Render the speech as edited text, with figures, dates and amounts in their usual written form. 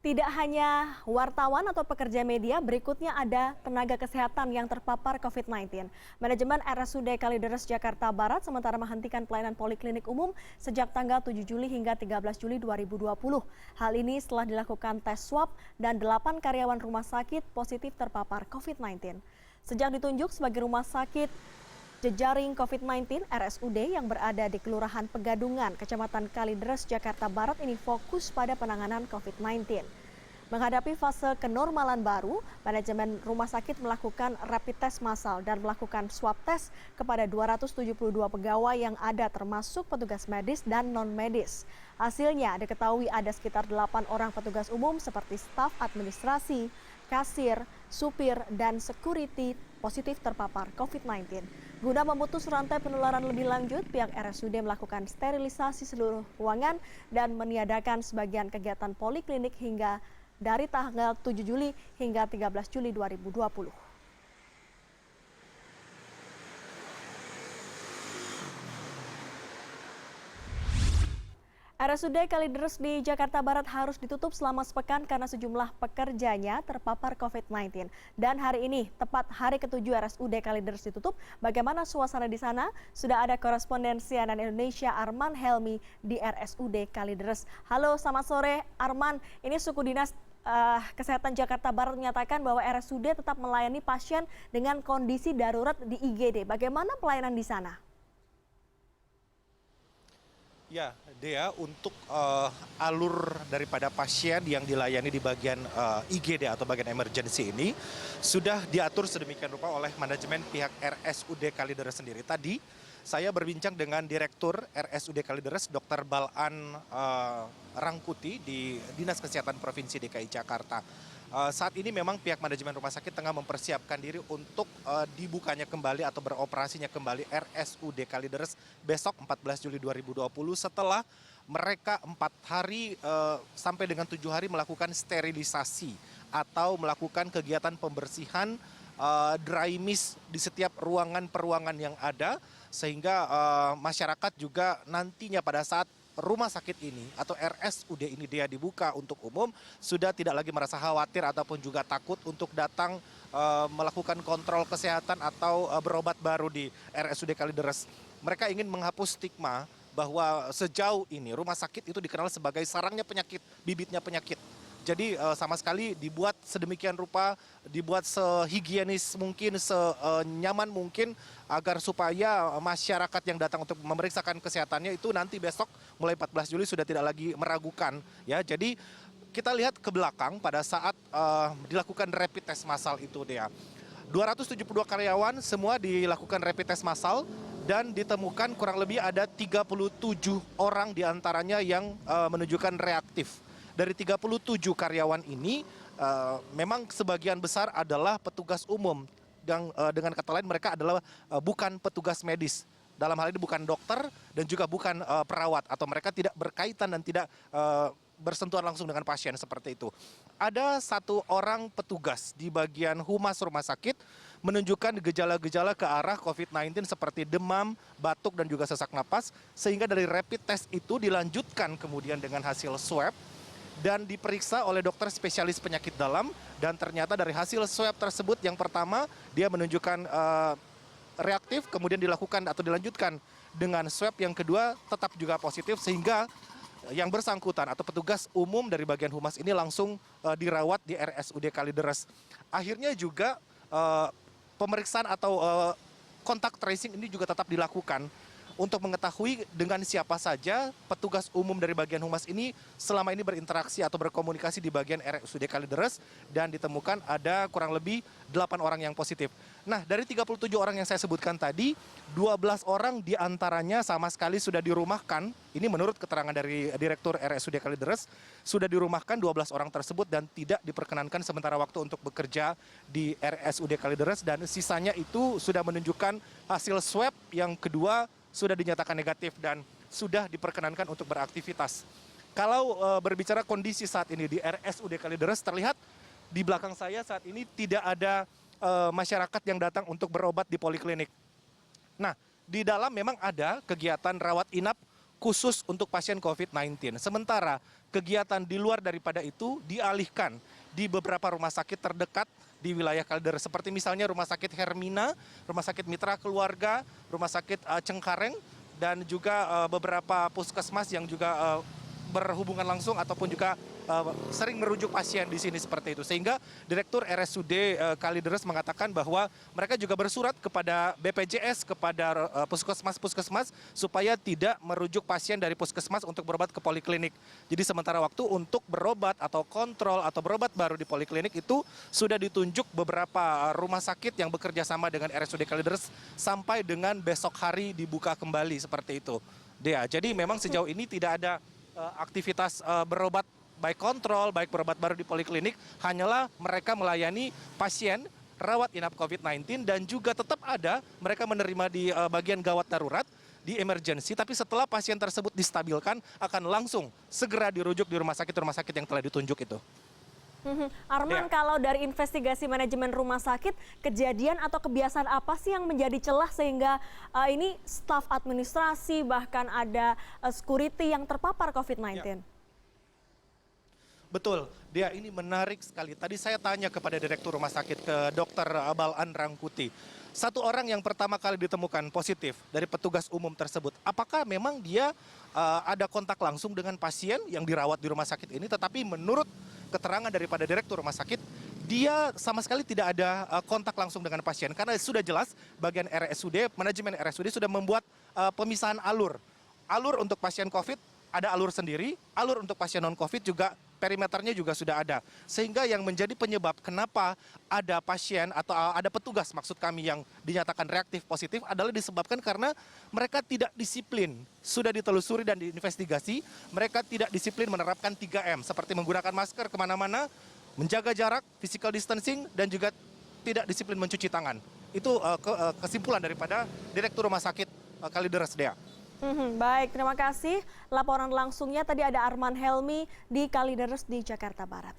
Tidak hanya wartawan atau pekerja media, berikutnya ada tenaga kesehatan yang terpapar COVID-19. Manajemen RSUD Kalideres Jakarta Barat sementara menghentikan pelayanan poliklinik umum sejak tanggal 7 Juli hingga 13 Juli 2020. Hal ini setelah dilakukan tes swab dan 8 karyawan rumah sakit positif terpapar COVID-19. Sejak ditunjuk sebagai rumah sakit jejaring COVID-19, RSUD yang berada di Kelurahan Pegadungan, Kecamatan Kalideres, Jakarta Barat ini fokus pada penanganan COVID-19. Menghadapi fase kenormalan baru, manajemen rumah sakit melakukan rapid test massal dan melakukan swab test kepada 272 pegawai yang ada termasuk petugas medis dan non-medis. Hasilnya diketahui ada sekitar 8 orang petugas umum seperti staf administrasi, kasir, supir, dan security positif terpapar COVID-19. Guna memutus rantai penularan lebih lanjut, pihak RSUD melakukan sterilisasi seluruh ruangan dan meniadakan sebagian kegiatan poliklinik hingga dari tanggal 7 Juli hingga 13 Juli 2020. RSUD Kalideres di Jakarta Barat harus ditutup selama sepekan karena sejumlah pekerjanya terpapar COVID-19. Dan hari ini, tepat hari ke-7 RSUD Kalideres ditutup. Bagaimana suasana di sana? Sudah ada koresponden CNN Indonesia Arman Helmi di RSUD Kalideres. Halo, selamat sore Arman. Ini suku dinas Kesehatan Jakarta Barat menyatakan bahwa RSUD tetap melayani pasien dengan kondisi darurat di IGD. Bagaimana pelayanan di sana? Ya, Dea, untuk alur daripada pasien yang dilayani di bagian IGD atau bagian emergency ini sudah diatur sedemikian rupa oleh manajemen pihak RSUD Kalideres sendiri. Tadi saya berbincang dengan Direktur RSUD Kalideres, Dr. Balan Rangkuti di Dinas Kesehatan Provinsi DKI Jakarta. Saat ini memang pihak manajemen rumah sakit tengah mempersiapkan diri untuk dibukanya kembali atau beroperasinya kembali RSUD Kalideres besok 14 Juli 2020 setelah mereka 4 hari sampai dengan 7 hari melakukan sterilisasi atau melakukan kegiatan pembersihan dry mist di setiap ruangan-peruangan yang ada sehingga masyarakat juga nantinya pada saat rumah sakit ini atau RSUD ini dia dibuka untuk umum sudah tidak lagi merasa khawatir ataupun juga takut untuk datang melakukan kontrol kesehatan atau berobat baru di RSUD Kalideres. Mereka ingin menghapus stigma bahwa sejauh ini rumah sakit itu dikenal sebagai sarangnya penyakit, bibitnya penyakit. Jadi sama sekali dibuat sedemikian rupa, dibuat sehigienis mungkin, senyaman mungkin agar supaya masyarakat yang datang untuk memeriksakan kesehatannya itu nanti besok mulai 14 Juli sudah tidak lagi meragukan. Ya, jadi kita lihat ke belakang pada saat dilakukan rapid test massal itu dia. 272 karyawan semua dilakukan rapid test massal dan ditemukan kurang lebih ada 37 orang diantaranya yang menunjukkan reaktif. Dari 37 karyawan ini memang sebagian besar adalah petugas umum yang dengan kata lain mereka adalah bukan petugas medis. Dalam hal ini bukan dokter dan juga bukan perawat atau mereka tidak berkaitan dan tidak bersentuhan langsung dengan pasien seperti itu. Ada 1 orang petugas di bagian humas rumah sakit menunjukkan gejala-gejala ke arah COVID-19 seperti demam, batuk dan juga sesak napas sehingga dari rapid test itu dilanjutkan kemudian dengan hasil swab dan diperiksa oleh dokter spesialis penyakit dalam dan ternyata dari hasil swab tersebut yang pertama dia menunjukkan reaktif, kemudian dilakukan atau dilanjutkan dengan swab yang kedua tetap juga positif sehingga yang bersangkutan atau petugas umum dari bagian humas ini langsung dirawat di RSUD Kalideres. Akhirnya juga pemeriksaan atau kontak tracing ini juga tetap dilakukan untuk mengetahui dengan siapa saja petugas umum dari bagian humas ini selama ini berinteraksi atau berkomunikasi di bagian RSUD Kalideres dan ditemukan ada kurang lebih 8 orang yang positif. Nah, dari 37 orang yang saya sebutkan tadi, 12 orang diantaranya sama sekali sudah dirumahkan. Ini menurut keterangan dari Direktur RSUD Kalideres, sudah dirumahkan 12 orang tersebut dan tidak diperkenankan sementara waktu untuk bekerja di RSUD Kalideres dan sisanya itu sudah menunjukkan hasil swab yang kedua sudah dinyatakan negatif dan sudah diperkenankan untuk beraktivitas. Kalau berbicara kondisi saat ini di RSUD Kalideres, terlihat di belakang saya saat ini tidak ada masyarakat yang datang untuk berobat di poliklinik. Nah, di dalam memang ada kegiatan rawat inap khusus untuk pasien COVID-19. Sementara kegiatan di luar daripada itu dialihkan di beberapa rumah sakit terdekat di wilayah Kalideres, seperti misalnya Rumah Sakit Hermina, Rumah Sakit Mitra Keluarga, Rumah Sakit Cengkareng, dan juga beberapa puskesmas yang juga berhubungan langsung ataupun juga sering merujuk pasien di sini seperti itu. Sehingga Direktur RSUD Kalideres mengatakan bahwa mereka juga bersurat kepada BPJS, kepada puskesmas-puskesmas supaya tidak merujuk pasien dari puskesmas untuk berobat ke poliklinik. Jadi sementara waktu untuk berobat atau kontrol atau berobat baru di poliklinik itu sudah ditunjuk beberapa rumah sakit yang bekerja sama dengan RSUD Kalideres sampai dengan besok hari dibuka kembali seperti itu. Dea, jadi memang sejauh ini tidak ada aktivitas berobat baik kontrol, baik berobat baru di poliklinik, hanyalah mereka melayani pasien rawat inap COVID-19 dan juga tetap ada mereka menerima di bagian gawat darurat di emergency, tapi setelah pasien tersebut distabilkan akan langsung segera dirujuk di rumah sakit yang telah ditunjuk itu. Arman, kalau dari investigasi manajemen rumah sakit, kejadian atau kebiasaan apa sih yang menjadi celah sehingga ini staf administrasi bahkan ada security yang terpapar COVID-19? Ya. Betul, Dia ini menarik sekali. Tadi saya tanya kepada Direktur Rumah Sakit, ke Dr. Balan Rangkuti. Satu orang yang pertama kali ditemukan positif dari petugas umum tersebut, apakah memang dia ada kontak langsung dengan pasien yang dirawat di rumah sakit ini, tetapi menurut keterangan daripada Direktur Rumah Sakit, dia sama sekali tidak ada kontak langsung dengan pasien. Karena sudah jelas bagian RSUD, manajemen RSUD sudah membuat pemisahan alur. Alur untuk pasien COVID ada alur sendiri, alur untuk pasien non-COVID juga perimeternya juga sudah ada. Sehingga yang menjadi penyebab kenapa ada pasien atau ada petugas maksud kami yang dinyatakan reaktif positif adalah disebabkan karena mereka tidak disiplin. Sudah ditelusuri dan diinvestigasi, mereka tidak disiplin menerapkan 3M seperti menggunakan masker kemana-mana, menjaga jarak, physical distancing, dan juga tidak disiplin mencuci tangan. Itu kesimpulan daripada Direktur Rumah Sakit Kalideres, Dea. Baik, terima kasih. Laporan langsungnya tadi ada Arman Helmi di Kalideres di Jakarta Barat.